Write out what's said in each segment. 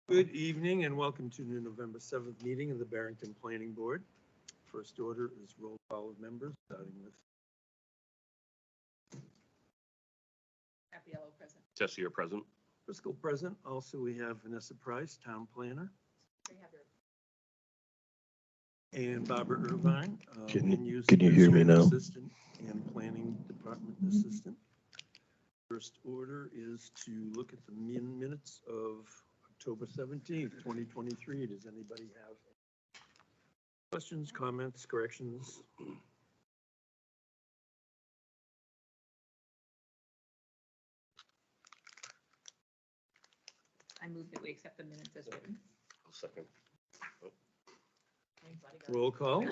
Good evening and welcome to the November 7th meeting of the Barrington Planning Board. First order is roll call of members, starting with Yellow present. Jesse, you're present. Driscoll present. Also, we have Vanessa Price, Town Planner, and Barbara Irvine. Can end-user you hear me now? Assistant and Planning Department Assistant. First order is to look at the minutes of October 17th, 2023. Does anybody have questions, comments, corrections? I move that we accept the minutes as written. I'll second. Roll call.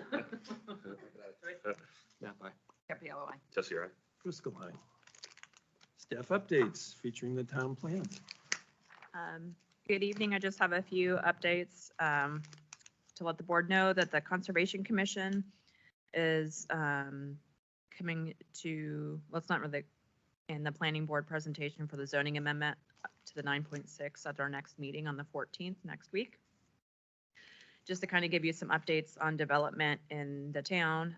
Yellow eye. Jesse, you're right. Driscoll, aye. Staff updates featuring the town plan. Good evening. I just have a few updates to let the board know that the Conservation Commission is coming to, well, it's not really in the planning board presentation for the zoning amendment to the 9.6 at our next meeting on the 14th next week. Just to kind of give you some updates on development in the town.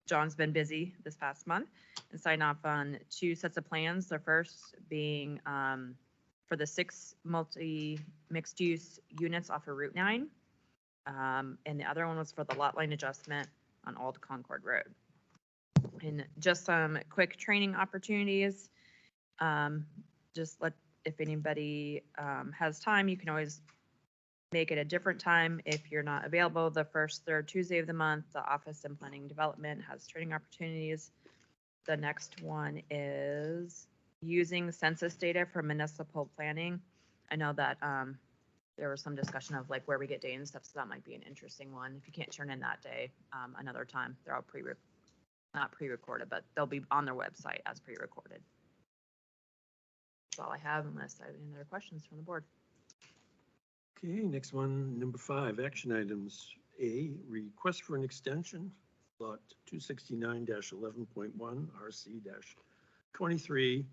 John's been busy this past month and signed off on 2 sets of plans. The first being for the 6 mixed use units off of Route 9. And the other one was for the lot line adjustment on Old Concord Road. And just some quick training opportunities. Just if anybody has time, you can always make it a different time. If you're not available the first, third Tuesday of the month, the Office in Planning Development has training opportunities. The next one is using census data for municipal planning. I know that there was some discussion of like where we get data and stuff, so that might be an interesting one. If you can't turn in that day, another time. They're all not pre-recorded, but they'll be on their website as pre-recorded. That's all I have, unless I have any other questions from the board. Okay, next one, number 5, action items. A, request for an extension, lot 269-11.1, RC-23,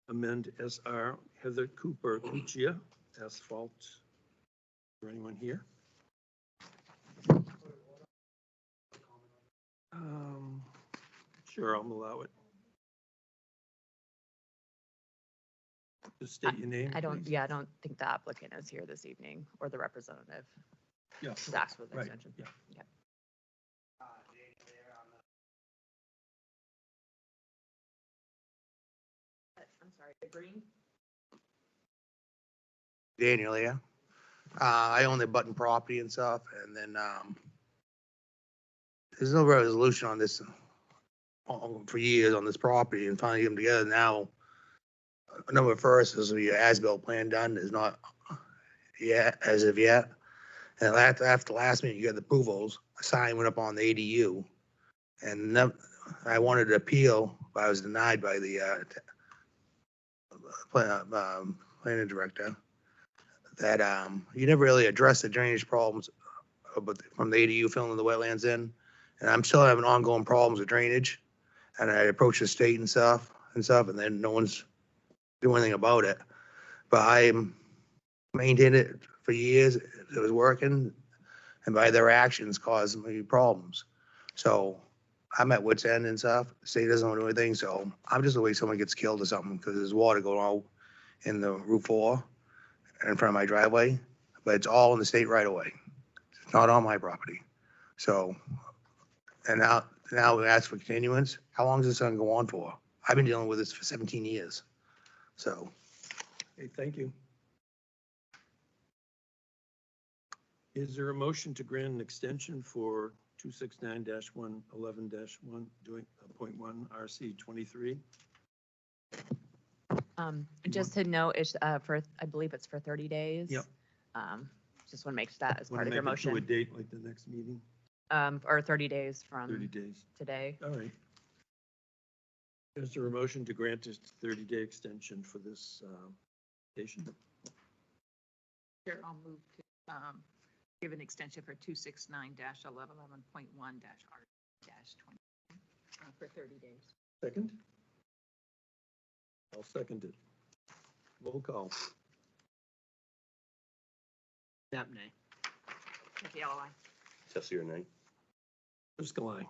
amend SR Heather Cooper Cuccia asphalt. Is there anyone here? Sure, I'll allow it. Just state your name. I don't think the applicant is here this evening or the representative. Yeah. That's for the Right. extension. Yeah. Yep. I'm sorry, the green? Daniel here. I own the Button property and stuff, and then there's no resolution on this for years on this property, and finally get them together now. November 1st is the as-built plan done, is not yet, as of yet. And after last meeting, you got the approvals, a sign went up on the ADU. And I wanted to appeal, but I was denied by the planning director. That you never really addressed the drainage problems from the ADU filling the wetlands in. And I'm still having ongoing problems with drainage. And I approached the state and stuff, and then no one's doing anything about it. But I maintained it for years. It was working, and by their actions caused me problems. So I'm at wit's end and stuff. The state doesn't want to do anything, so I'm just waiting someone gets killed or something because there's water going out in the Route 4 in front of my driveway, but it's all in the state right away. It's not on my property. So, and now we ask for continuance. How long is this going to go on for? I've been dealing with this for 17 years. So. Okay, thank you. Is there a motion to grant an extension for 269-111-1 doing .1 RC-23? Just to note, it's for, I believe it's for 30 days. Yep. Just want to make that as Want part to of your make it to a motion. date like the next meeting? Or 30 days 30 from days. today. All right. Is there a motion to grant a 30-day extension for this station? Sure, I'll move to give an extension for 269-11.1-R-20 for 30 days. Second? I'll second it. Roll call. Knapp, nay. Happy LOI. Tessie, or nay? Driscoll, aye.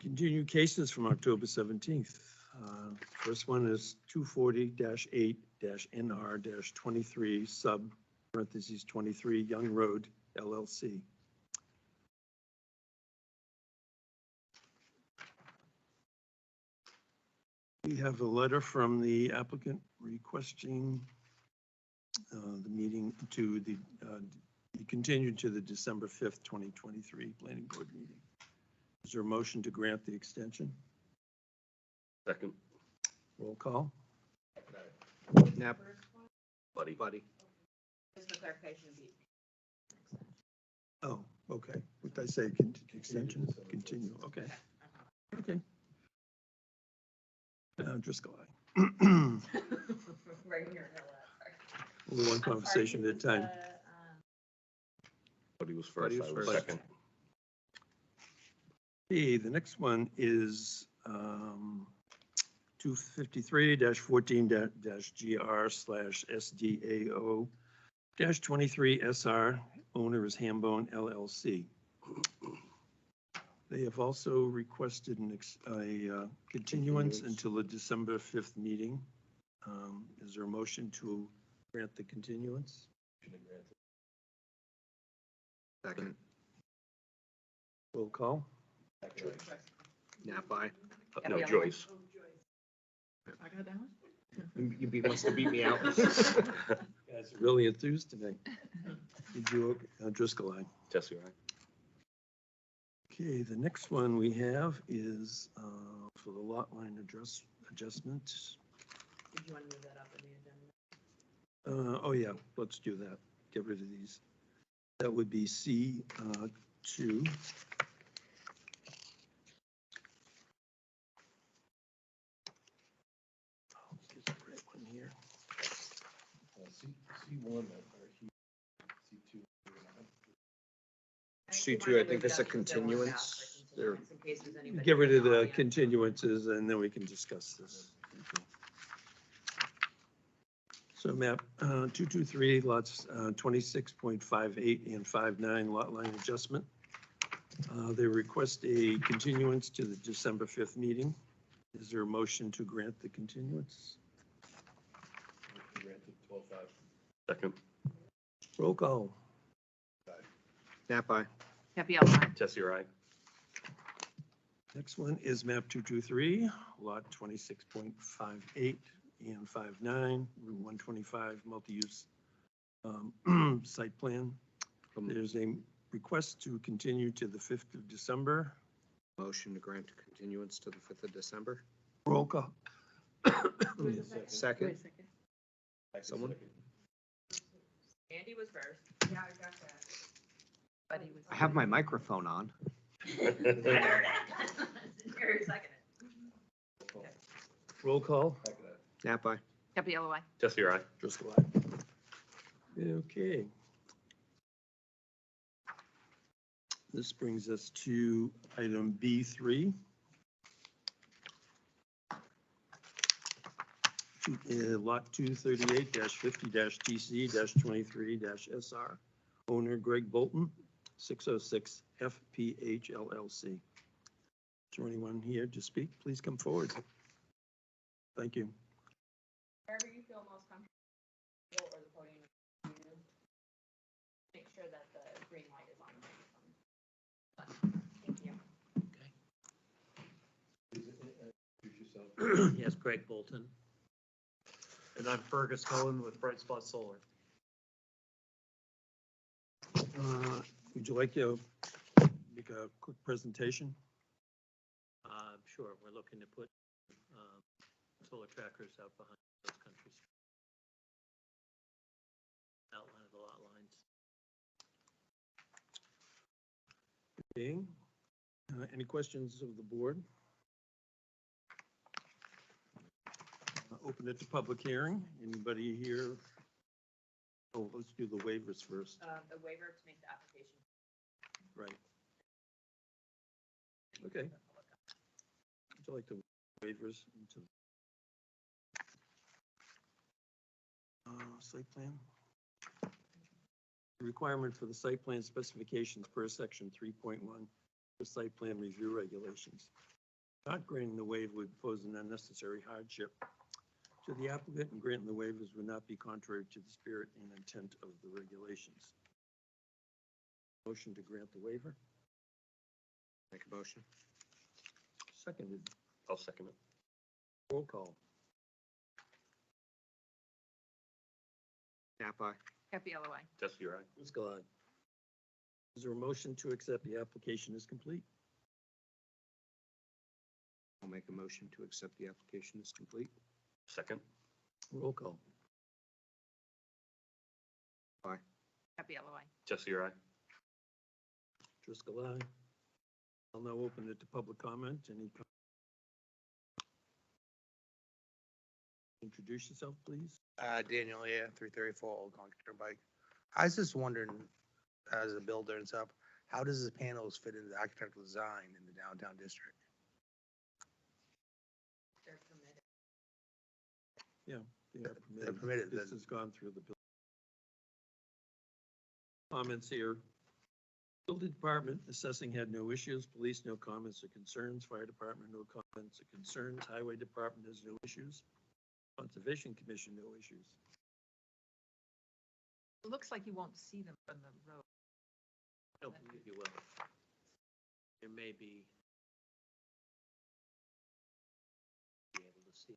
Continued cases from October 17th. First one is 240-8-NR-23 sub parentheses 23 Young Road LLC. We have a letter from the applicant requesting the meeting to be continued to the December 5th, 2023 planning board meeting. Is there a motion to grant the extension? Second. Roll call. Knapp, Buddy. Buddy. Just for clarification, Oh, okay. What did I say? Extension? Continue, okay. Okay. Driscoll, aye. Right here. Only one conversation at a time. Buddy was Buddy first, was I was first. second. Okay, the next one is 253-14-GR/SDAO-23SR, owner is Hambone LLC. They have also requested a continuance until the December 5th meeting. Is there a motion to grant the continuance? Second. Roll call. Knapp, aye. No, Joyce. I got that one? Wants to beat me out. Guys are really enthused tonight. Did you, Driscoll, aye. Tessie, right? Okay, the next one we have is for the lot line adjustment. Did you want to move that up in the agenda? Oh, yeah, let's do that. Get rid of these. That would be C2. Oh, get the right one here. C1 C2, I think that's a continuance. There. In case there's anybody Get rid of in the audience. continuances and then we can discuss this. So map 223 lots 26.58 and 59 lot line adjustment. They request a continuance to the December 5th meeting. Is there a motion to grant the continuance? Second. Roll call. Knapp, aye. Happy LOI. Tessie, right? Next one is map 223, lot 26.58 and 59, Route 125, multi-use site plan. There's a request to continue to the 5th of December. Motion to grant continuance to the 5th of December. Roll call. Second. Second. Someone? Andy was first. Yeah, I got that. Buddy was. I have my microphone on. You're second. Roll call. Knapp, aye. Happy LOI. Tessie, right? Driscoll, aye. Okay. This brings us to item B3. Lot 238-50-TC-23-SR. Owner Greg Bolton, 606 FPH LLC. Is there anyone here to speak? Please come forward. Thank you. Wherever you feel most comfortable or the podium. Make sure that the green light is on the microphone. Thank you. Yes, Greg Bolton. And I'm Fergus Cohen with Bright Spot Solar. Would you like to make a quick presentation? Sure, we're looking to put solar trackers out behind those countries. Outline of the lot lines. Okay. Any questions of the board? Open it to public hearing. Anybody here? Oh, let's do the waivers first. The waiver to make the application. Right. Okay. Would you like the waivers into site plan? The requirement for the site plan specifications per section 3.1, the site plan review regulations. Not granting the waiver would pose an unnecessary hardship to the applicant, and granting the waivers would not be contrary to the spirit and intent of the regulations. Motion to grant the waiver, Make a motion. seconded. I'll second it. Roll call. Nap aye. Happy LOI. Jesse, you're right. Driscoll, aye. Is there a motion to accept the application as complete? I'll make a motion to accept the application as complete. Second. Roll call. Aye. Happy LOI. Jesse, you're right. Driscoll, aye. I'll now open it to public comment. Introduce yourself, please. Daniel, yeah, 334 Old Concord Bike. I was just wondering, as a builder and stuff, how does the panels fit into the architectural design in the downtown district? They're permitted. They are They're permitted, This then. has gone through the comments here. Building department assessing had no issues. Police, no comments or concerns. Fire department, no comments or concerns. Highway department has no issues. Conservation commission, no issues. It looks like you won't see them from the road. I don't believe you will. There may be able to see,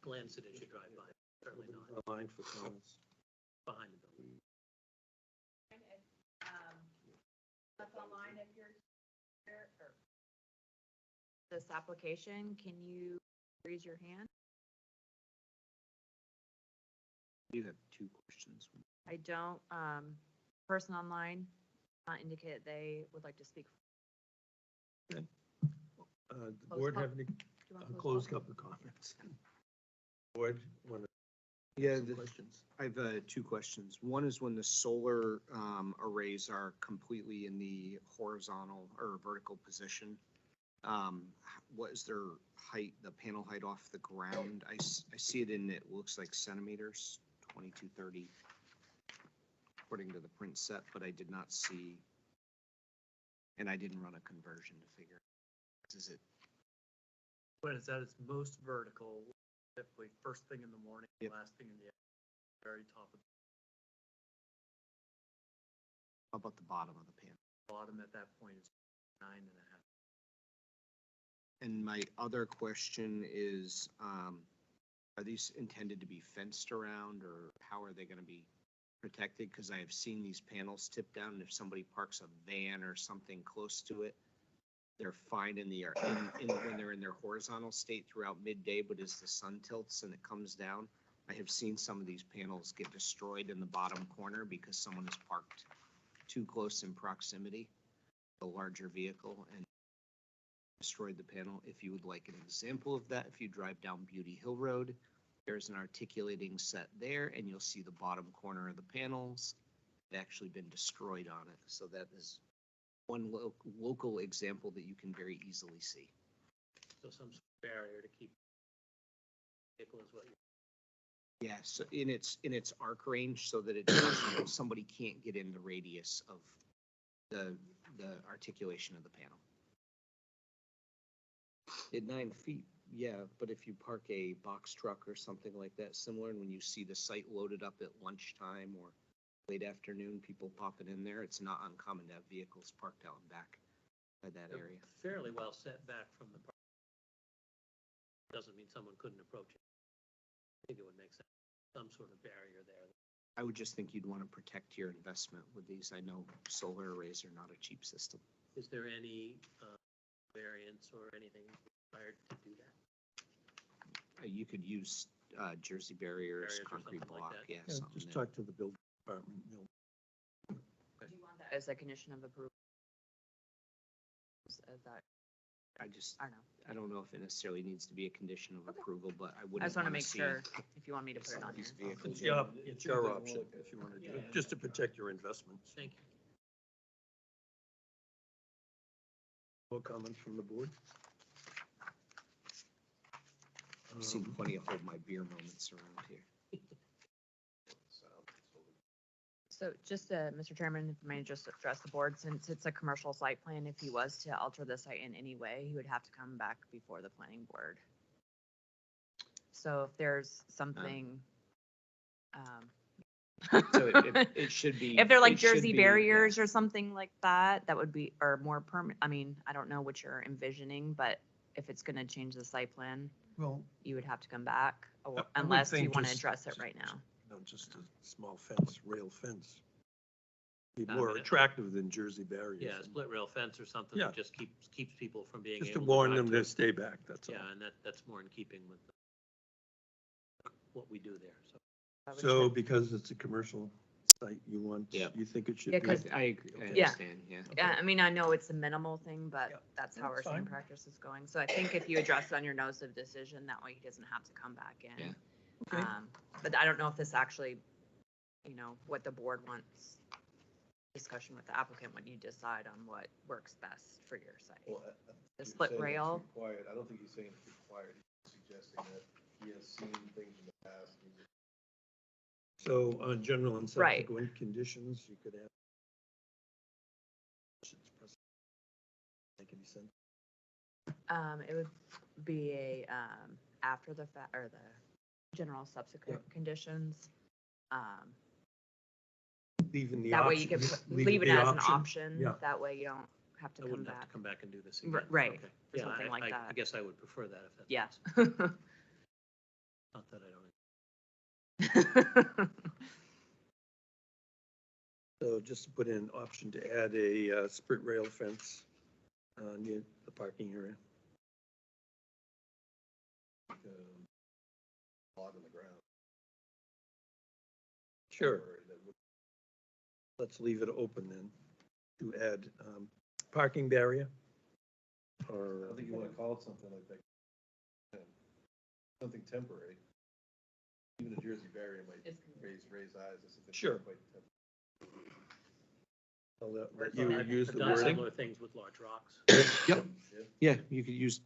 glance it as you drive by, certainly not Line for comments. behind the building. That's online if you're here, or this application, can you raise your hand? You have two questions. I don't, person online indicated they would like to speak. The Close board pub- have any Do you want to closed public? couple of comments? Board, want Yeah, to questions? I have two questions. One is when the solar arrays are completely in the horizontal or vertical position, what is their height, the panel height off the ground? I see it in, it looks like centimeters, 2230, according to the print set, but I did not see, and I didn't run a conversion to figure out. Is it? When it's at its most vertical, typically first thing in the morning, Yep. last thing in the very top of the How about the bottom of the panel? bottom at that point is 9.5. And my other question is, are these intended to be fenced around, or how are they gonna be protected? Because I have seen these panels tip down, and if somebody parks a van or something close to it, they're fine in the, when they're in their horizontal state throughout midday, but as the sun tilts and it comes down, I have seen some of these panels get destroyed in the bottom corner because someone has parked too close in proximity, the larger vehicle, and destroyed the panel. If you would like an example of that, if you drive down Beauty Hill Road, there's an articulating set there, and you'll see the bottom corner of the panels have actually been destroyed on it. So that is one local example that you can very easily see. So some sort of barrier to keep vehicle is what you're. Yeah, so in its arc range, so that it doesn't, somebody can't get in the radius of the articulation of the panel. At 9 feet, yeah, but if you park a box truck or something like that, similar, and when you see the site loaded up at lunchtime or late afternoon, people popping in there, it's not uncommon to have vehicles parked out and back by that area. Fairly well set back from the park. Doesn't mean someone couldn't approach it. I think it would make sense, some sort of barrier there. I would just think you'd want to protect your investment with these. I know solar arrays are not a cheap system. Is there any variance or anything required to do that? You could use Jersey barriers, Barriers or concrete something like block, that. yeah, Yeah, something just that- talk to the building department. Do you want that as a condition of approval? As that, I just, I don't know. I don't know if it necessarily needs to be a condition of Okay. approval, but I I wouldn't just want to wanna make see sure if you want me to put it on these here. vehicles. It's your option if you want to do it, just to protect your investments. Thank you. More comments from the board? I've seen plenty of hold my beer moments around here. So just, Mr. Chairman, if I may just address the board, since it's a commercial site plan, if he was to alter the site in any way, he would have to come back before the planning board. So if there's something, So it should be. if they're like it should Jersey be, barriers or something like that, that would be, or more permanent, I mean, I don't know what you're envisioning, but if it's gonna change the site plan, Well, you would have to come back, I would unless you think wanna just- address it right now. no, just a small fence, rail fence. Be I more mean, attractive than Jersey barriers. Yeah, split rail fence or something Yeah. that just keeps people from being able Just to to warn drive them through. to stay back, that's all. Yeah, and that's more in keeping with what we do there, so. So because it's a commercial site, Yep. you think it should Yeah, be? 'cause- I Yeah. understand, yeah. Yeah, I mean, I know it's a minimal thing, but Yeah, that's how our that's same fine. practice is going. So I think if you address it on your notice of decision, that way he doesn't have to come back in. Yeah. Okay. But I don't know if this actually, what the board wants, discussion with the applicant, when you decide on what works best for your site. The split rail, Required, I don't think he's saying it's required, he's suggesting that he has seen things in the past. So on general and Right. subsequent conditions, you could add. Make any sense? it would be a, after the fact, or the general subsequent conditions. Leaving the That way option. you can leave leave it the as an option. option, Yeah. that way you don't have to I come wouldn't have to back. come back and do this R- again. right, Okay. or Yeah, something like I that. guess I would prefer that if that's. Yeah. possible. Not that I don't. So just to put in an option to add a split rail fence near the parking area. Log on the ground. Sure. Temporary, that would- Let's leave it open then to add parking barrier. I Or, don't think you wanna call it something like that. Something temporary. Even a Jersey barrier might raise eyes. This is the- Sure. quite temporary. I'll let I've you use I've the done wording. similar things with large rocks. Yep, yeah, you could use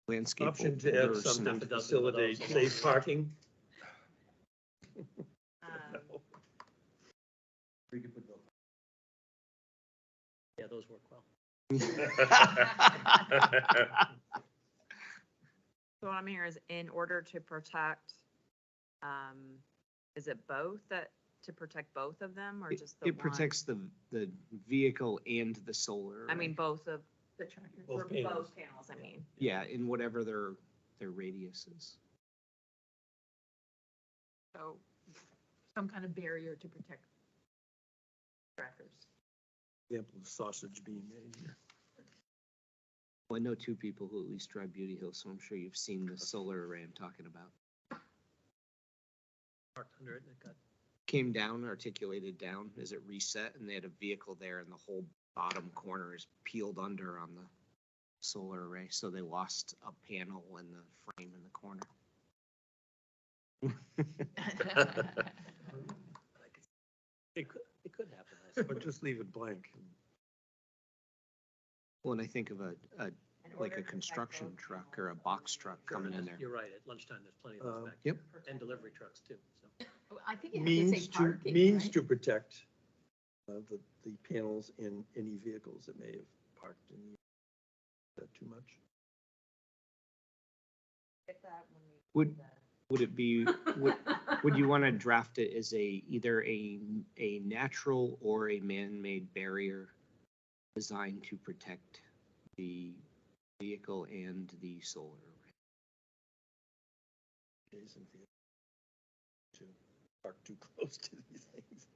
landscape. Option to add or something half to a dozen of facilitate those. safe parking. We could put no. Yeah, those work well. So what I'm hearing is in order to protect, is it both to protect both of them or just the one? It protects the vehicle and the solar. I mean, array. both of the tractors, Both or panels. both panels, I mean. Yeah, in whatever their radius is. So some kind of barrier to protect trackers. Example of sausage being made here. Well, I know two people who at least drive Beauty Hill, so I'm sure you've seen the solar array I'm talking about. Parked under it and it got. Came down, articulated down as it reset, and they had a vehicle there and the whole bottom corner is peeled under on the solar array, so they lost a panel in the frame in the corner. It could happen. I Or suppose. just leave it blank. Well, and I think of In like order a to construction protect both truck or a box truck coming in there. You're right, at lunchtime, there's plenty of those back. Yep. there. And delivery trucks too, so. I think you have to say Means to, parking, means right? to protect the panels in any vehicles that may have parked in. Is that too much? Would it be, would you want to draft it as either a natural or a man-made barrier designed to protect the vehicle and the solar array? Adjacent vehicle to park too close to these things.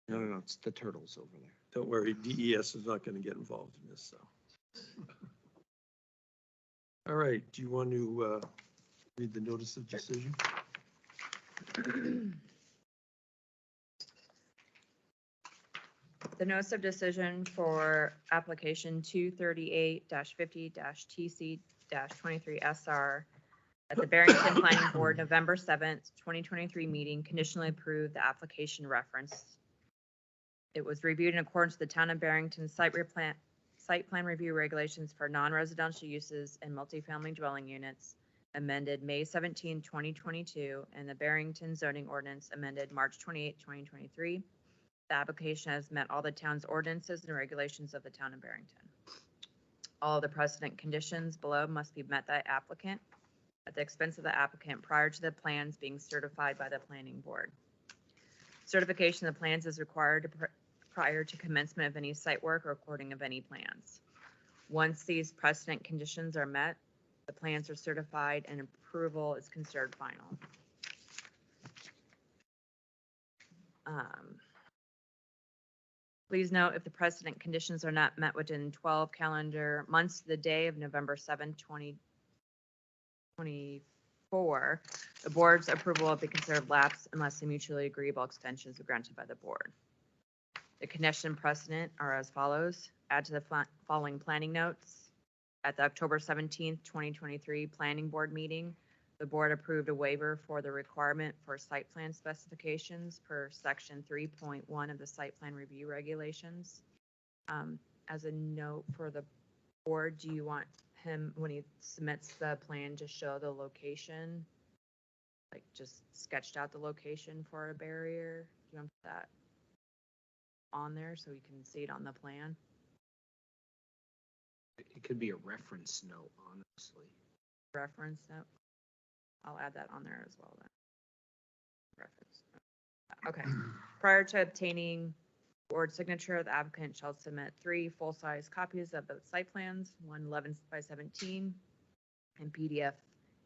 No, it's the turtles over there. Don't worry, DES is not going to get involved in this, so. All right, do you want to read the notice of decision? The notice of decision for application 238-50-TC-23SR At the Barrington Planning Board, November 7th, 2023 meeting, conditionally approved the application referenced. It was reviewed in accordance with the Town of Barrington site plan review regulations for non-residential uses and multifamily dwelling units, amended May 17, 2022, and the Barrington zoning ordinance amended March 28, 2023. The application has met all the town's ordinances and regulations of the Town of Barrington. All the precedent conditions below must be met by applicant at the expense of the applicant prior to the plans being certified by the planning board. Certification of the plans is required prior to commencement of any site work or recording of any plans. Once these precedent conditions are met, the plans are certified and approval is considered final. Please note, if the precedent conditions are not met within 12 calendar months to the day of November 7, 2024, the board's approval will be considered lapsed unless a mutually agreeable extensions are granted by the board. The condition precedent are as follows. Add to the following planning notes. At the October 17th, 2023 planning board meeting, the board approved a waiver for the requirement for site plan specifications per section 3.1 of the site plan review regulations. As a note for the board, do you want him, when he submits the plan, to show the location? Like just sketched out the location for a barrier? Do you want that on there so we can see it on the plan? It could be a reference note, honestly. Reference note? I'll add that on there as well then. Reference note. Okay. Prior to obtaining board signature, the applicant shall submit 3 full-size copies of the site plans, one 11 by 17 in PDF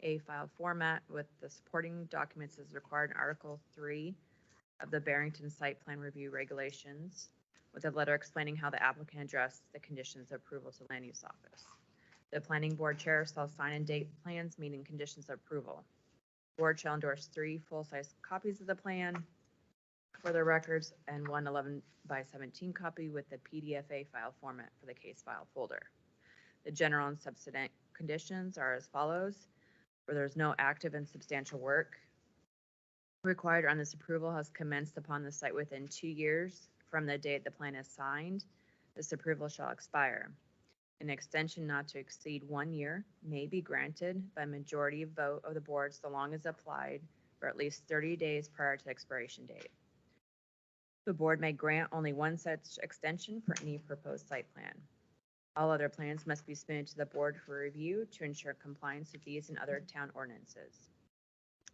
A file format with the supporting documents as required in Article 3 of the Barrington Site Plan Review Regulations, with a letter explaining how the applicant addressed the conditions of approval to land use office. The planning board chair shall sign and date plans meeting conditions of approval. Board shall endorse 3 full-size copies of the plan for their records and one 11 by 17 copy with the PDFA file format for the case file folder. The general and substantive conditions are as follows. Where there's no active and substantial work required on this approval has commenced upon the site within 2 years from the date the plan is signed, this approval shall expire. An extension not to exceed 1 year may be granted by majority vote of the board so long as applied for at least 30 days prior to expiration date. The board may grant only one such extension for any proposed site plan. All other plans must be submitted to the board for review to ensure compliance with these and other town ordinances.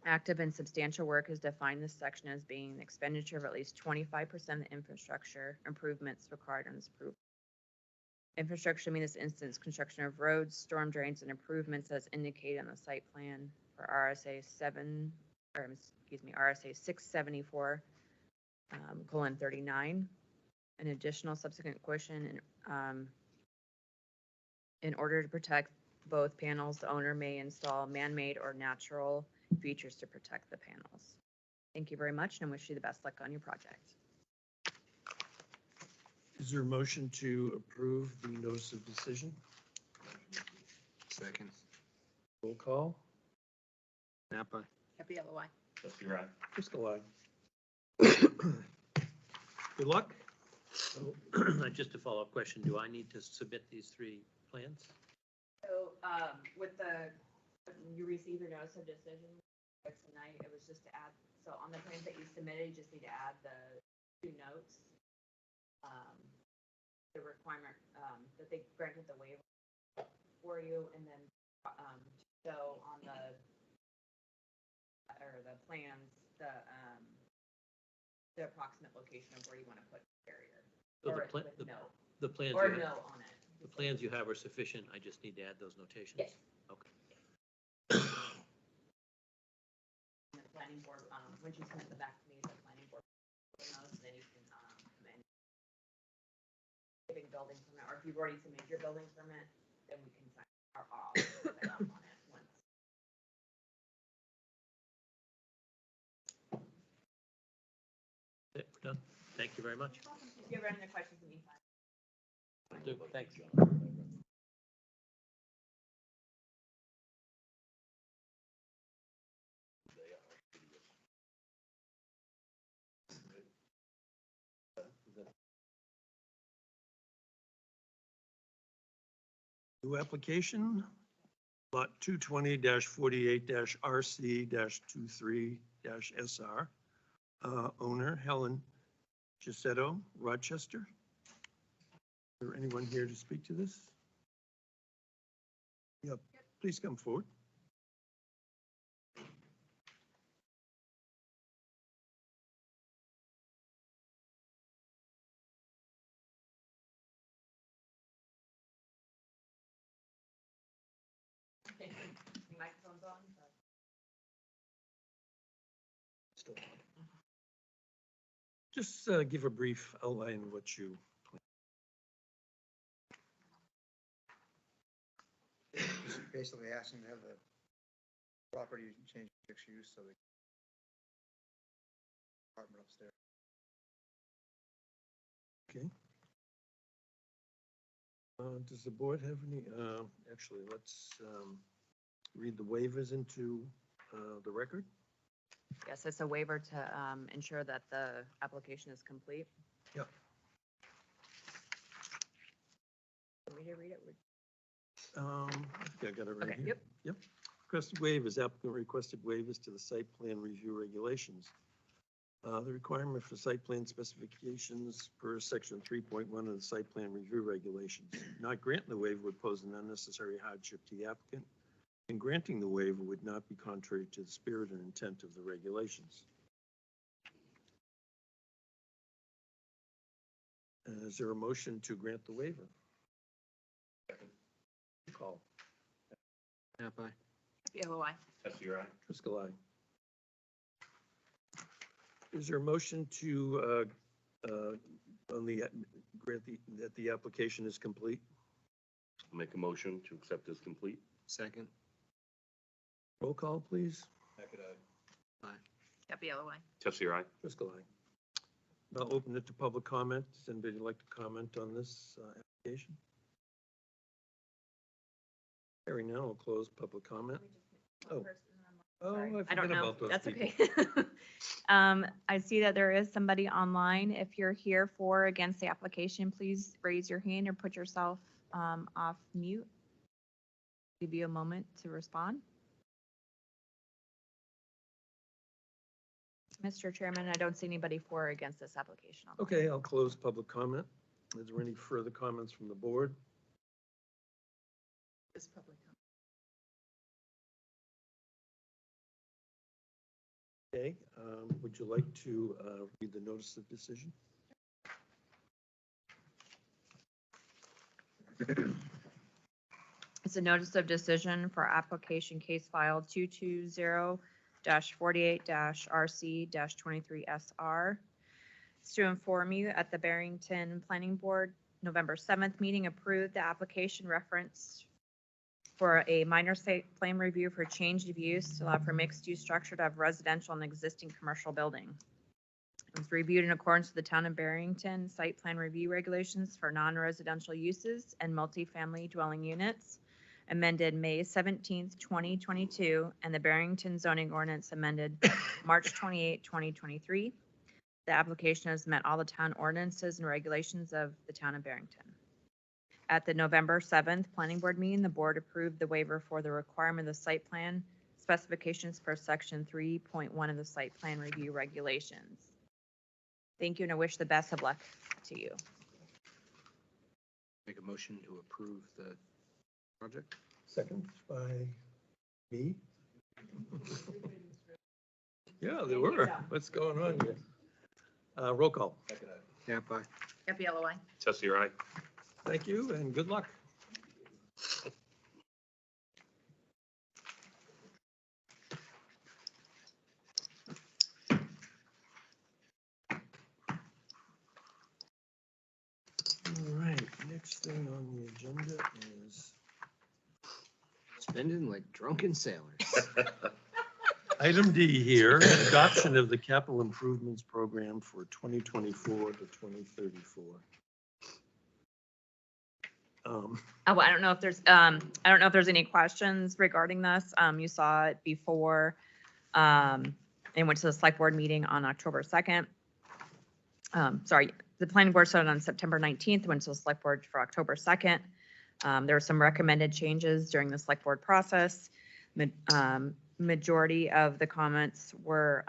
Active and substantial work is defined in this section as being an expenditure of at least 25% of the infrastructure improvements required on this approval. Infrastructure means in this instance construction of roads, storm drains, and improvements as indicated on the site plan for RSA 674 :39. An additional subsequent question in order to protect both panels, the owner may install man-made or natural features to protect the panels. Thank you very much and wish you the best luck on your project. Is there a motion to approve the notice of decision? Second. Roll call. Napa. Happy LOI. Trustee Wright. Fiscal eye. Good luck. So, just a follow-up question, do I need to submit these 3 plans? So, with you receive your notice of decision tonight, it was just to add, so on the plans that you submitted, you just need to add the 2 notes. The requirement, that they granted the waiver for you, and then, so on the plans, the approximate location of where you want to put the barrier. So Or the with no, the plans or you have, no on it. the plans you have are sufficient, I just need to add those notations? Yes. Okay. And the planning board, once you submit the back to me, the planning board knows, then you can, come in. Giving building permit, or if you've already submitted your building permit, then we can sign our off on it once. Okay, we're done. Thank you very much. If you have any other questions in the meantime. Thanks. New application, lot 220-48-RC-23-SR. Owner Helen Gisetto, Rochester. Is there anyone here to speak to this? Yep, please come forward. Microphone's on. Still on. Just give a brief outline of what you plan. Just basically asking to have the property change fixed use so the apartment upstairs. Okay. Does the board have any, actually, let's read the waivers into the record. Yes, it's a waiver to ensure that the application is complete. Yep. Want me to read it? I think I got it right Okay, here. yep. Requested waivers, applicant requested waivers to the site plan review regulations. The requirement for site plan specifications per section 3.1 of the site plan review regulations. Not granting the waiver would pose an unnecessary hardship to the applicant, and granting the waiver would not be contrary to the spirit and intent of the regulations. Is there a motion to grant the waiver? Call. Nap aye. LOI. Tessie, aye. Driscoll, aye. Is there a motion to, on the, grant that the application is complete? I'll make a motion to accept as complete. Second. Roll call, please. Hackett, aye. Happy LOI. Tessie, aye. Driscoll, aye. I'll open it to public comment. Does anybody like to comment on this application? Hearing none, I'll close public comment. Oh. Oh, Sorry. I I don't forgot know. about those That's people. okay. I see that there is somebody online. If you're here for or against the application, please raise your hand or put yourself off mute. Give you a moment to respond. Mr. Chairman, I don't see anybody for or against this application. Okay, I'll close public comment. Is there any further comments from the board? This public comment. Okay, would you like to read the notice of decision? It's a notice of decision for application case file 220-48-RC-23SR. It's to inform you at the Barrington Planning Board, November 7th meeting approved the application reference for a minor site plan review for change of use to allow for mixed use structure to have residential and existing commercial building. It was reviewed in accordance with the Town of Barrington site plan review regulations for non-residential uses and multifamily dwelling units, amended May 17th, 2022, and the Barrington zoning ordinance amended March 28, 2023. The application has met all the town ordinances and regulations of the Town of Barrington. At the November 7th Planning Board meeting, the board approved the waiver for the requirement of the site plan specifications per section 3.1 of the site plan review regulations. Thank you, and I wish the best of luck to you. Make a motion to approve the project. Second by me. Yeah, there were. What's going on here? Roll call. Hackett, aye. Nap aye. Happy LOI. Tessie, aye. Thank you and good luck. All right, next thing on the agenda is Spending like drunken sailors. item D here, adoption of the capital improvements program for 2024 to 2034. Oh, I don't know if there's, any questions regarding this. You saw it before, and went to the select board meeting on October 2nd. Sorry, the planning board started on September 19th, went to the select board for October 2nd. There were some recommended changes during the select board process. Majority of the comments were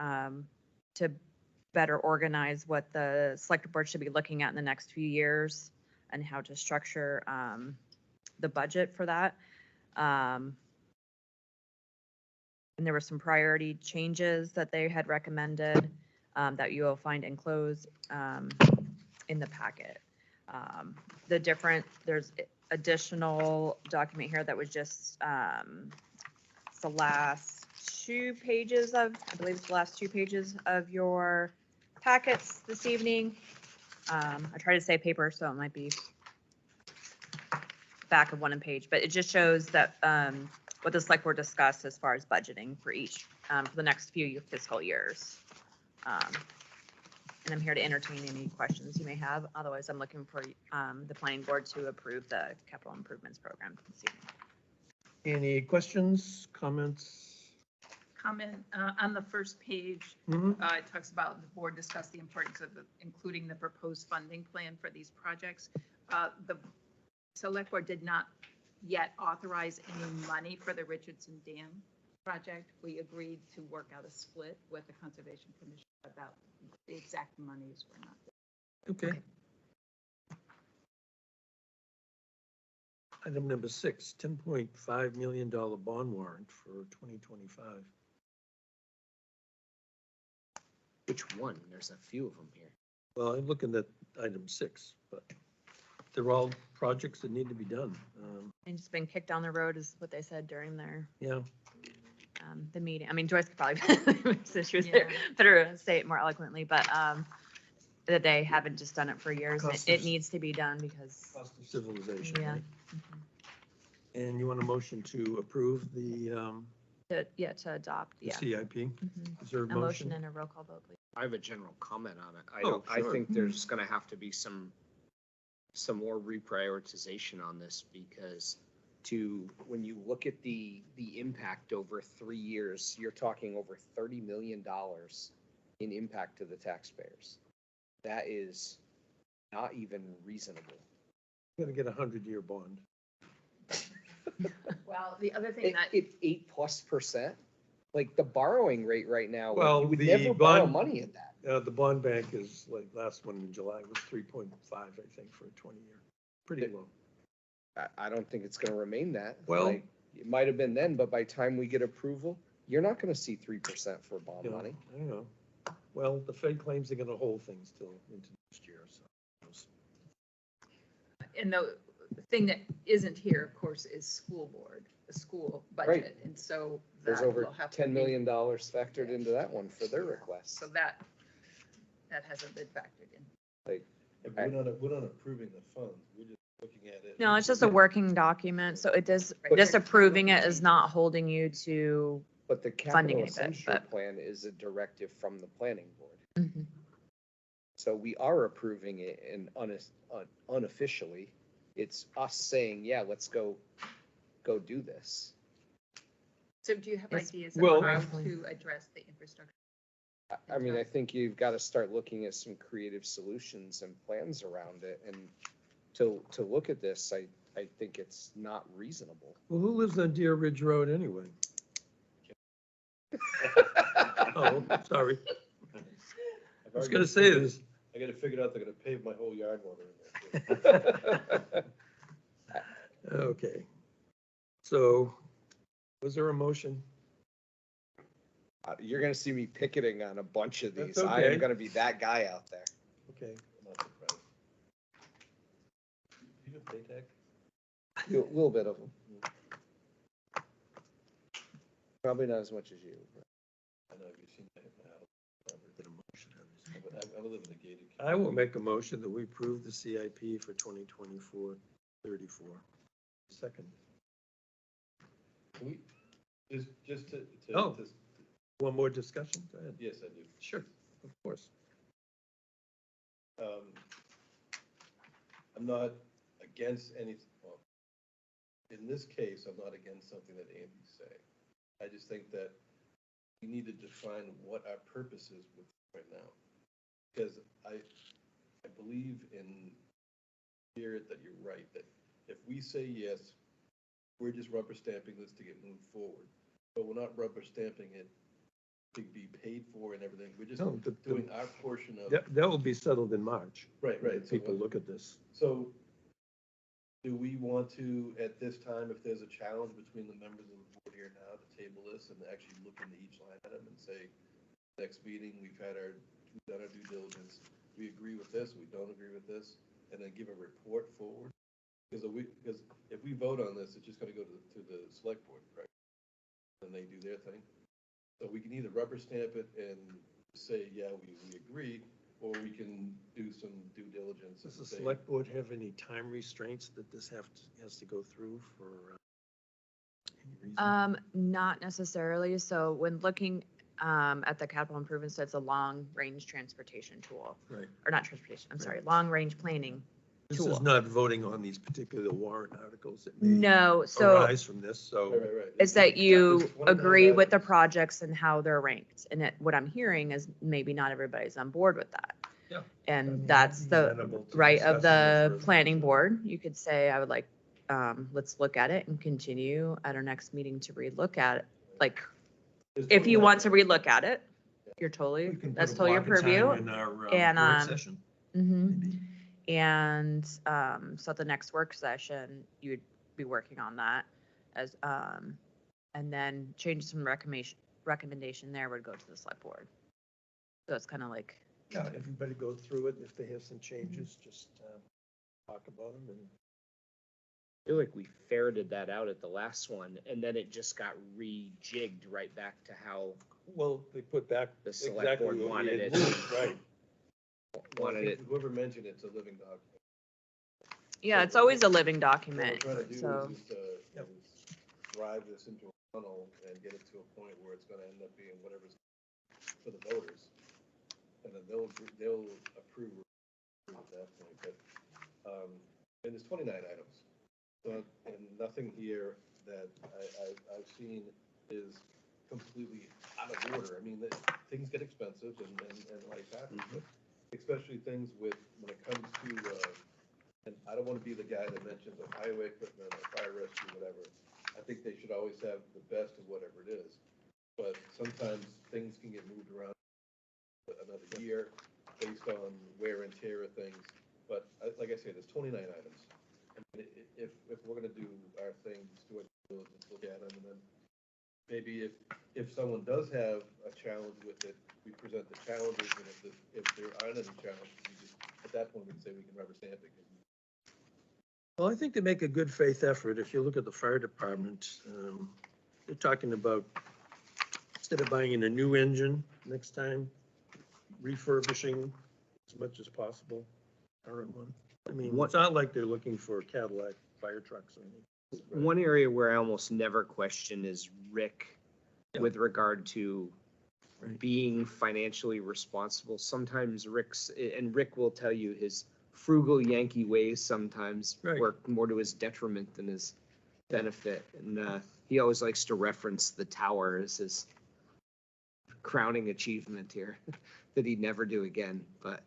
to better organize what the select board should be looking at in the next few years and how to structure the budget for that. And there were some priority changes that they had recommended that you will find enclosed in the packet. There's additional document here that was just the last 2 pages of, I believe it's the last 2 pages of your packets this evening. I try to say paper, so it might be back of one page, but it just shows that what the select board discussed as far as budgeting for each, for the next few fiscal years. And I'm here to entertain any questions you may have. Otherwise, I'm looking for the planning board to approve the capital improvements program this evening. Any questions, comments? Comment on the first page, Mhm. it talks about the board discussed the importance of including the proposed funding plan for these projects. The select board did not yet authorize any money for the Richardson Dam project. We agreed to work out a split with the Conservation Commission about the exact monies were not there. Okay. Item number 6, $10.5 million bond warrant for 2025. Which one? There's a few of them here. Well, I'm looking at item 6, but they're all projects that need to be done. And just been kicked down the road is what they said during their, Yeah, the meeting. I mean, Joyce could probably, since she was there, better say it more eloquently, but, that they haven't just done it for years. Cost It of- needs to be done because, cost of civilization, yeah. right? And you want a motion to approve the To adopt, yeah. CIP? Mhm. Is there a A motion motion? and a roll call vote, please. I have a general comment on it. Oh, I sure. think there's gonna have to be some more reprioritization on this because when you look at the impact over 3 years, you're talking over $30 million in impact to the taxpayers. That is not even reasonable. You're gonna get a 100-year bond. Well, the other thing that, It's 8+%. Like the borrowing rate right now, like, Well, you would the never borrow bond- money at that. The bond bank is, like, last one in July was 3.5, I think, for a 20-year. Pretty low. I don't think it's gonna remain that. Well- Like, it might have been then, but by the time we get approval, you're not gonna see 3% for bond You know, money. I don't know. Well, the Fed claims they're gonna hold things till into next year, so. and the thing that isn't here, of course, is school board, the school budget. And so There's that over will have to $10 be- million factored into that one for their request. So that hasn't been factored in. Like, Yeah, but we're not approving the funds, we're just looking at it. No, it's just a working document, so it does, Right. just approving it is not holding you to, but the Funding capital any of it, essential but- plan is a directive from the planning board. Mhm. So we are approving it and unofficially, it's us saying, yeah, let's go do this. So do you have Yes. ideas of Well- how to address the infrastructure? I mean, I think you've got to start looking at some creative solutions and plans around it, and to look at this, I think it's not reasonable. Well, who lives on Deer Ridge Road anyway? Oh, sorry. I was gonna say this. I gotta figure out they're gonna pave my whole yard while they're in there. Okay. So, was there a motion? You're gonna see me picketing on a bunch of these. That's I okay. am gonna be that guy out there. Okay. I'm not surprised. You do pay tax? A little bit of them. Probably not as much as you. I know, you've seen that in my house. Did a motion on this. I live in a gated. I will make a motion that we approve the CIP for 2024-34. Second. Can we, just to. Oh. One more discussion? Go ahead. Yes, I do. Sure, of course. I'm not against any, well, in this case, I'm not against something that Andy's saying. I just think that we need to define what our purpose is with right now. Because I believe in spirit that you're right, that if we say yes, we're just rubber stamping this to get moved forward. But we're not rubber stamping it to be paid for and everything. We're just No, doing our portion of. that will be settled in March. Right. If people look at this. So do we want to, at this time, if there's a challenge between the members of the board here now, to table this and actually look into each line item and say, next meeting, we've done our due diligence, we agree with this, we don't agree with this, and then give a report forward? Because if we vote on this, it's just gonna go to the select board, right? And they do their thing. So we can either rubber stamp it and say, yeah, we agree, or we can do some due diligence. Does and the say- select board have any time restraints that this has to go through for any reason? Not necessarily. So when looking at the capital improvements, so it's a long-range transportation tool, Right. or not transportation, I'm sorry, long-range planning. This tool. is not voting on these particular warrant articles that may No, so arise from this, so. Right. is that you There's 29 agree with the items. projects and how they're ranked. And what I'm hearing is maybe not everybody's on board with that. Yeah. I And mean, that's I'd be the amenable to right of discussing the it further. planning board. You could say, I would like, let's look at it and continue at our next meeting to relook at it. Like, There's if you 29 want to items. relook at it, you're We totally, can that's put a totally your block of time purview. in our And, work session, Mhm. maybe. And so at the next work session, you'd be working on that as, and then change some recommendation there would go to the select board. So it's kind of like, Yeah, everybody go through it. If they have some changes, just talk about them. And I feel like we ferreted that out at the last one, and then it just got rejigged right back to how well, they put back the select exactly board what we wanted had it. moved, right? Wanted it. Whoever mentioned it's a living document. yeah, it's always a living What we're document. trying to do So, is is drive this into a funnel and get it to a point where it's gonna end up being whatever's for the voters. And then they'll approve at that point, but, and there's 29 items. So, and nothing here that I've seen is completely out of order. I mean, things get expensive and life happens, but especially things with, when it comes to, and I don't want to be the guy that mentions a highway equipment or fire rescue, whatever. I think they should always have the best of whatever it is. But sometimes things can get moved around another year based on wear and tear of things. But like I said, there's 29 items. I mean, if we're gonna do our thing, just do it, let's look at them, and then maybe if someone does have a challenge with it, we present the challenges, and if there aren't any challenges, we just, at that point, we can say we can rubber stamp it. Well, I think they make a good faith effort. If you look at the fire department, they're talking about, instead of buying a new engine next time, refurbishing as much as possible, current one. I mean, it's not like they're looking for Cadillac fire trucks or anything. One area where I almost never question is Rick Yeah. with regard to Right. being financially responsible. Sometimes Rick will tell you his frugal Yankee ways sometimes Right. work more to his detriment than his benefit. And he always likes to reference the tower as his crowning achievement here that he'd never do again. But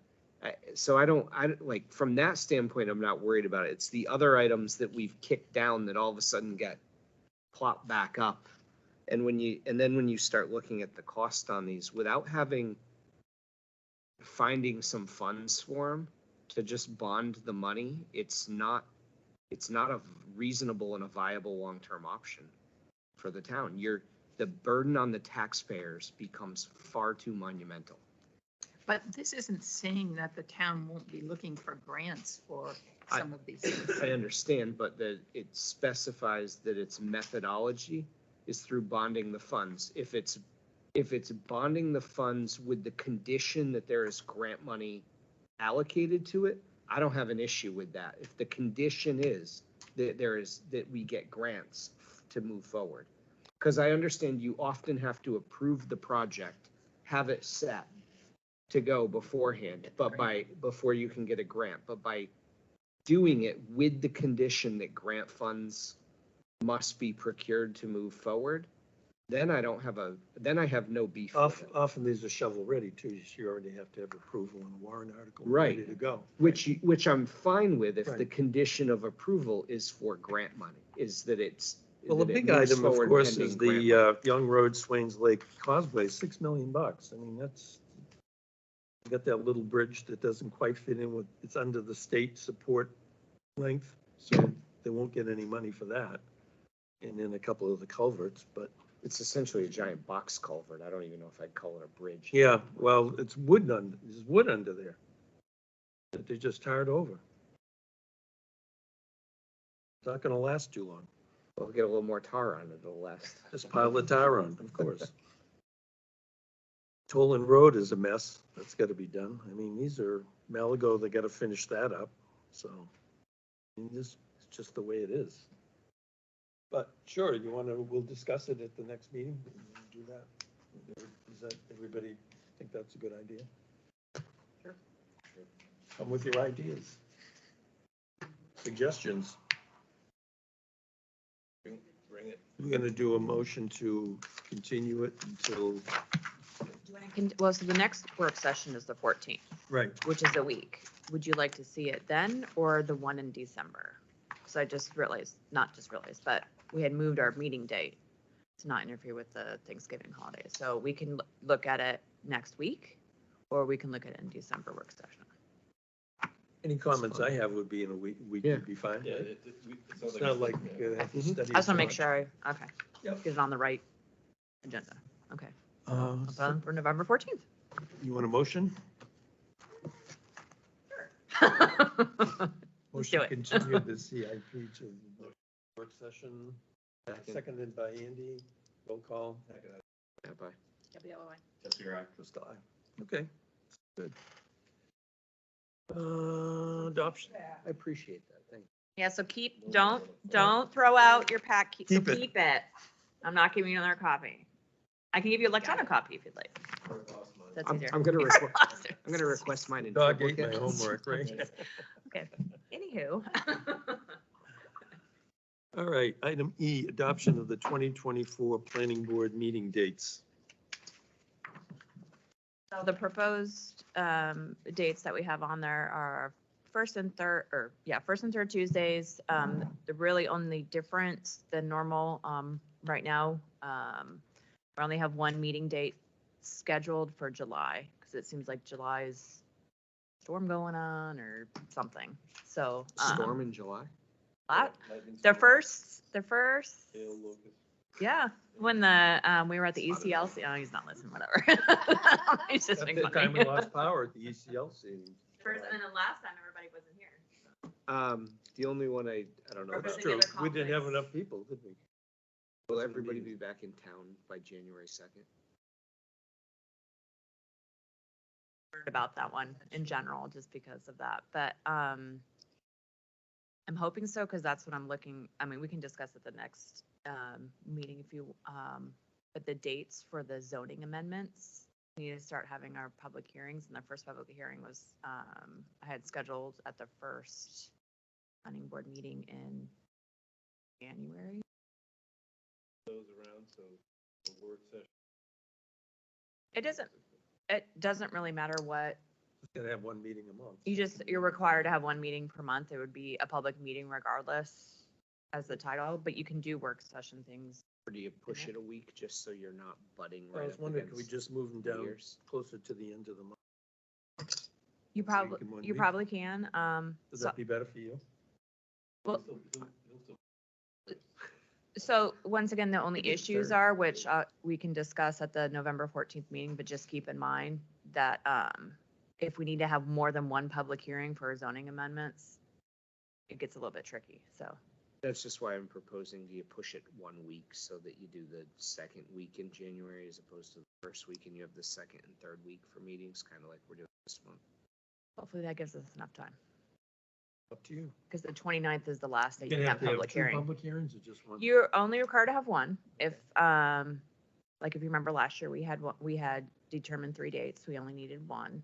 so I don't like, from that standpoint, I'm not worried about it. It's the other items that we've kicked down that all of a sudden get plopped back up. And then when you start looking at the cost on these without finding some funds for them to just bond the money, it's not a reasonable and a viable long-term option for the town. The burden on the taxpayers becomes far too monumental. But this isn't saying that the town won't be looking for grants for some of these things. I understand, but it specifies that its methodology is through bonding the funds. If it's bonding the funds with the condition that there is grant money allocated to it, I don't have an issue with that. If the condition is that we get grants to move forward. Because I understand you often have to approve the project, have it set to go beforehand, before you can get a grant. But by doing it with the condition that grant funds must be procured to move forward, Then I don't have then I have no beef with it. Often these are shovel ready too. You already have to have approval and a warrant article Right. ready to go. Which I'm fine with if the Right. condition of approval is for grant money, is that it's. Well, the that it big moves item, of forward course, pending is grant the money. Young Road Swains Lake Causeway, $6 million. I mean, that's, you got that little bridge that doesn't quite fit in with, it's under the state support length, so they won't get any money for that. And then a couple of the culverts, but It's essentially a giant box culvert. I don't even know if I'd call it a bridge. yeah, well, there's wood under there that they just tarred over. It's not gonna last too long. We'll get a little more tar on it, it'll last. Just pile the tar on, of course. Toland Road is a mess. That's gotta be done. I mean, these are Malago, they gotta finish that up, so. I mean, this is just the way it is. But sure, we'll discuss it at the next meeting, do that. Is that, everybody think that's a good idea? Sure. Come with your ideas. Suggestions. Bring it. We're gonna do a motion to continue it until, Well, so the next work session is the 14th, right, which is a week. Would you like to see it then or the one in December? Because I just realized, not just realized, but we had moved our meeting date to not interfere with the Thanksgiving holiday. So we can look at it next week, or we can look at it in December work session. any comments I have would be in a week Yeah. would be fine. Yeah, right? it sounds It's not like yeah. you have to Mhm. study. I just want to it make much. sure, okay, Yep. get it on the right agenda. Okay, I'll put So on for November 14th. you want a motion? Let's do Motion it. continue the CIP to the work session, seconded by Andy, roll call. Yeah, bye. WLOI. That's your act. Just aye. Okay, good. Adoption, I appreciate that, thank you. Yeah, so don't throw out your pack, so Keep it. keep it. I'm not giving you another copy. I can give you an electronic copy if you'd like. That's I'm easier. I'm gonna request, I'm gonna request mine in Dog ate triplicate. my homework, right? Okay, anywho. All right, item E, adoption of the 2024 planning board meeting dates. So the proposed dates that we have on there are first and third Tuesdays. The really only difference than normal right now, we only have one meeting date scheduled for July, because it seems like July is storm going on or something. So Storm in July? the first, Hail, locust. yeah, when we were at the ECLC, oh, he's not listening, whatever. He's just That's being the time we funny. lost power at the ECLC. First, and then last time everybody wasn't here. The only one I don't know Or That's about. Any true. other We didn't have conflicts? enough people, did we? Will everybody be back in town by January 2nd? Heard about that one in general, just because of that, but I'm hoping so, because that's what I'm looking, I mean, we can discuss at the next meeting if you, but the dates for the zoning amendments, we need to start having our public hearings, and the first public hearing was, I had scheduled at the first planning board meeting in January. Those around, so the work session. It doesn't really matter what, Just gotta have one meeting a month. you're required to have one meeting per month. It would be a public meeting regardless as the title, but you can do work session things. Or do you push it a week just so you're not butting I right was up wondering, could we against? just move them down years? closer to the end of the month? You Week probably, in 1 you week? probably can, Does so, that be better for you? well, He'll still- so once again, the only issues are, which we can discuss at the November 14th meeting, but just keep in mind that if we need to have more than one public hearing for zoning amendments, it gets a little bit tricky, so. That's just why I'm proposing, do you push it 1 week so that you do the second week in January as opposed to the first week, and you have the second and third week for meetings, kind of like we're doing this month? Hopefully that gives us enough time, Up to you. because the 29th is the last day You you gonna can have have to have public two hearing. public hearings or just one? You're only required to have one. If, like if you remember last year, we had determined 3 dates. We only needed one.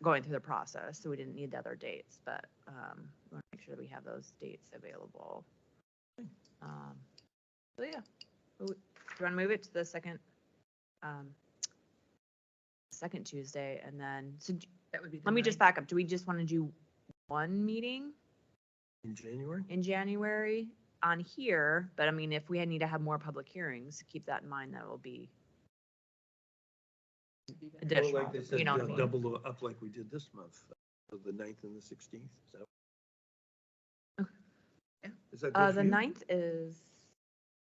Going through the process, so we didn't need the other dates, but we want to make sure that we have those dates available. So yeah, do you want to move it to the second Tuesday and then, so That would be the let me just 9th. back up. Do we just want to do one meeting In January? in January on here? But I mean, if we need to have more public hearings, keep that in mind, that will be Well, additional, like they said, you know what I mean? double up like we did this month, the 9th and the 16th. Is that good for The you? 9th is,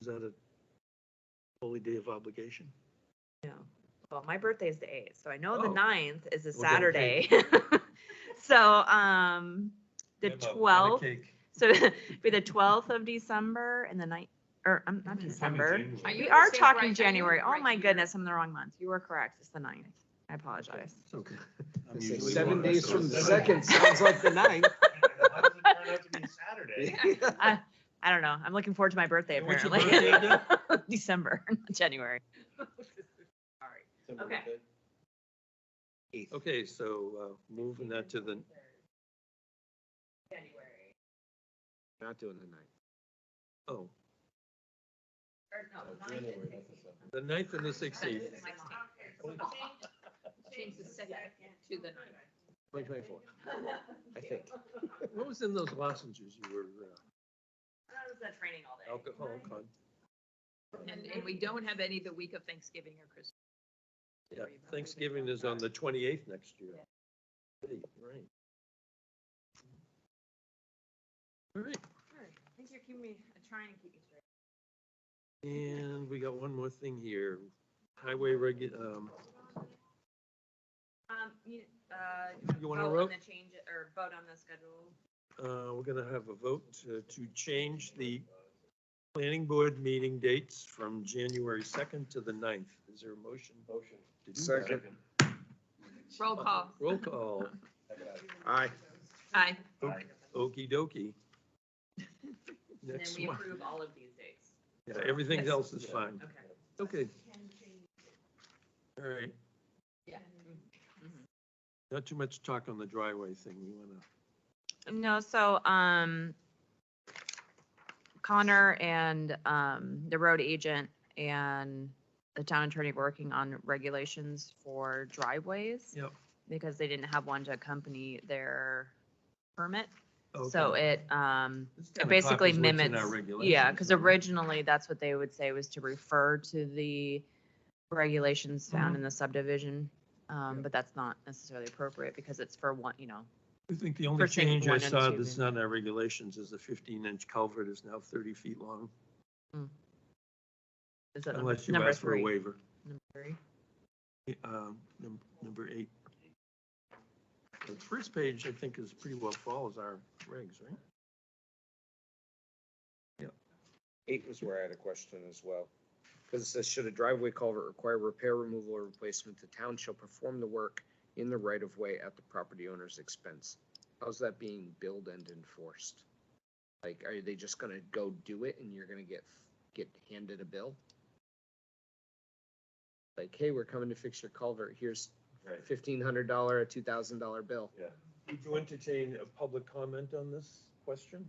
Is that a holy day of obligation? no, well, my birthday is the 8th, so I know the Oh. 9th is a We'll get a Saturday. cake. So, the Get a 12th, cake. so it'd be the 12th of December and the 9th, or not December. Are you We in are the same talking right- are you January. in the Oh right my year? goodness, I'm in the wrong month. You were correct. It's the 9th. I apologize. It's okay. I'm It's like usually 7 wrong, days so from it's the Saturday. 2nd, sounds like the 9th. Why does it turn out to be Saturday? I don't know. I'm looking forward to my birthday And what's your apparently. birthday again? December, not January. December Okay. what day? Okay, so moving that to the, January. Not doing the 9th. oh, January, not December. the 9th and the 16th, Change the 2nd to the 9th. 2024, I think. what was in those lozenges you were, That was that training all day. alcohol con? And we don't have any the week of Thanksgiving or Christmas. Yeah, Thanksgiving is on the 28th next year. Hey, right. All right, I think you're keeping me, trying to keep you straight. and we got one more thing here. Highway You wanna vote on vote? the change, or vote on the schedule? we're gonna have a vote to change the planning board meeting dates from January 2nd to the 9th. Is there a motion? Motion. To do that? Second. Roll call. Roll call. Aye. Aye. Okey dokey. And then Next we one. approve all of these dates. Yeah, everything else is fine. Okay. Okay. All right, Yeah. not too much talk on the driveway thing. We wanna, No, so, Connor and, the road agent and the town attorney working on regulations for driveways. Yep. Because they didn't have one to accompany their permit. okay. So it, This it kinda basically copies what's in mimics, our yeah, regulations, because right? originally that's what they would say was to refer to the regulations found in the subdivision. But that's not necessarily appropriate because it's for one, I think the only Pushing change I one and saw two that's in. not in our regulations is the 15-inch culvert is now 30 feet long, is it unless you number ask for a 3? waiver. Number 3. Number 8. The first page, I think, is pretty well follows our regs, right? 8 was where I had a question as well. Because it says, should a driveway culvert require repair, removal, or replacement, the town shall perform the work in the right of way at the property owner's expense. How's that being billed and enforced? Like, are they just gonna go do it and you're gonna get handed a bill? Like, hey, we're coming to fix your culvert, here's Right. $1,500, a $2,000 bill. Would you entertain a public comment on this question?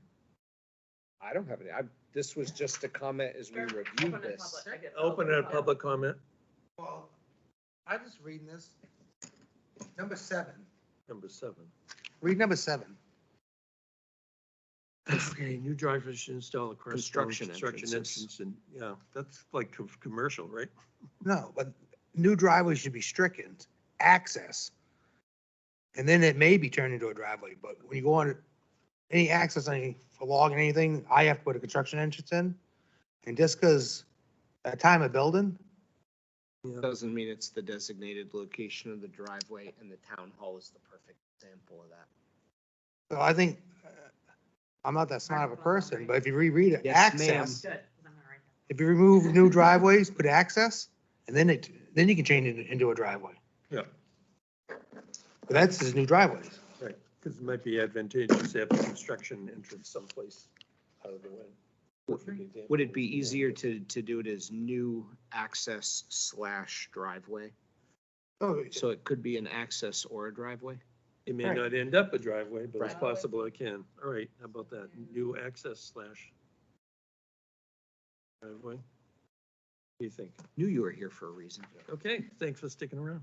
I don't have any, this was just a comment as we reviewed this. Open it up, public comment. Well, I was reading this. Number 7. Number 7. Read number 7. Okay, new drivers should install a Construction construction entrances. entrance, and, yeah, that's like commercial, right? No, but new driveways should be stricken, access. And then it may be turned into a driveway, but when you go on any access, for logging anything, I have to put a construction entrance in. And just because at time of building, Doesn't mean it's the designated location of the driveway, and the town hall is the perfect example of that. so I think, I'm not that smart of a person, but if you reread it, Yes, ma'am. access, if you remove new driveways, put access, and then you can change it into a driveway. Yeah. But that's his new driveways. Right, because it might be advantageous to have a construction entrance someplace out of the way. Perfect example. Would it be easier to do it as new access / driveway? Oh, So it could be an access or a driveway? It may Right. not end up a driveway, but it's Right. possible it can. All right, how about that? New access / Driveway. What do you think? Knew you were here for a reason. Okay, thanks for sticking around.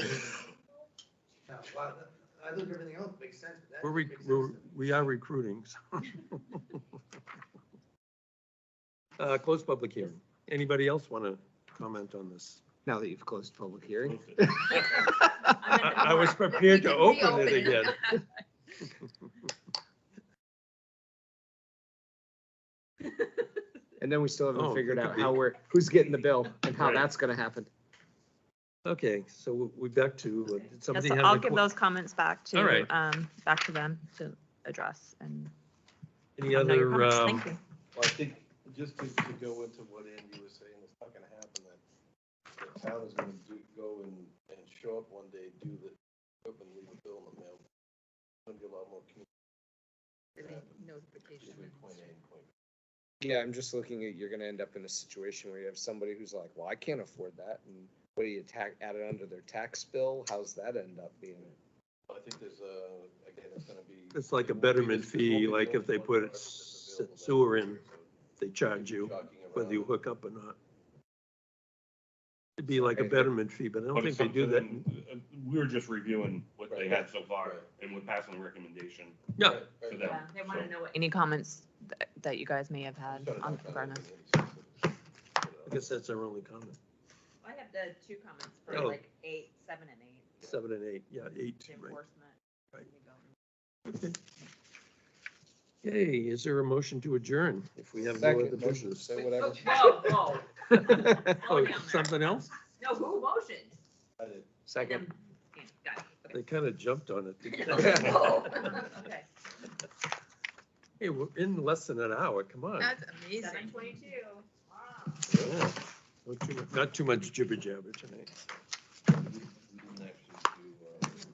Yeah, well, I think everything else makes sense. but that We're, makes sense we're, to me. we are recruiting. So. Close public hearing. Anybody else want to comment on this? Now that you've closed public hearing. I was prepared to We can open it reopen. again. And then we still haven't Oh, figured it out could how be. who's getting the bill and how Right. that's gonna happen. Okay, so we're back to, did Yeah, somebody so have? I'll a give que- those comments back All right. to, back to them to address and. Any I know your other, comments. Thank you. Well, I think, just to go into what Andy was saying, it's not gonna happen, that the town is gonna go and show up one day, do the, equipment, leave a bill in the mail. It's gonna be a lot more communication Notification. between point A and point B. Yeah, I'm just looking at, you're gonna end up in a situation where you have somebody who's like, well, I can't afford that, and what do you add it under their tax bill? How's that end up being? I think there's again, it's gonna be. It's like a it won't be betterment this- it won't be fee, the like only if they one put project that's available that sewer year, in, so they charge you, shocking whether you around. hook up or not. It'd be like a Okay. betterment fee, but I don't But think it's they do that. something, we were just reviewing what they Right. had so far, Right. and we're passing a recommendation Yeah, Right, right. to them. Yeah, they want to So- know what. Any comments that you guys may have had Shut it on down, Verna? I guess that's our only comment. I have the two comments for Oh. like 8, 7, and 8. 7 and 8, yeah, 8, The right. enforcement. Right. Okay. Okay, is there a motion to adjourn if we have no other Second motion, business? say whatever. Whoa, whoa. Oh, down there. something else? No, who motioned? I did. Second. Got it. They kind of jumped on it. didn't Okay. they? Okay. Hey, we're in less than an hour, come on. That's amazing. 7:22. Wow. Yeah. Not too much jibber jabber tonight.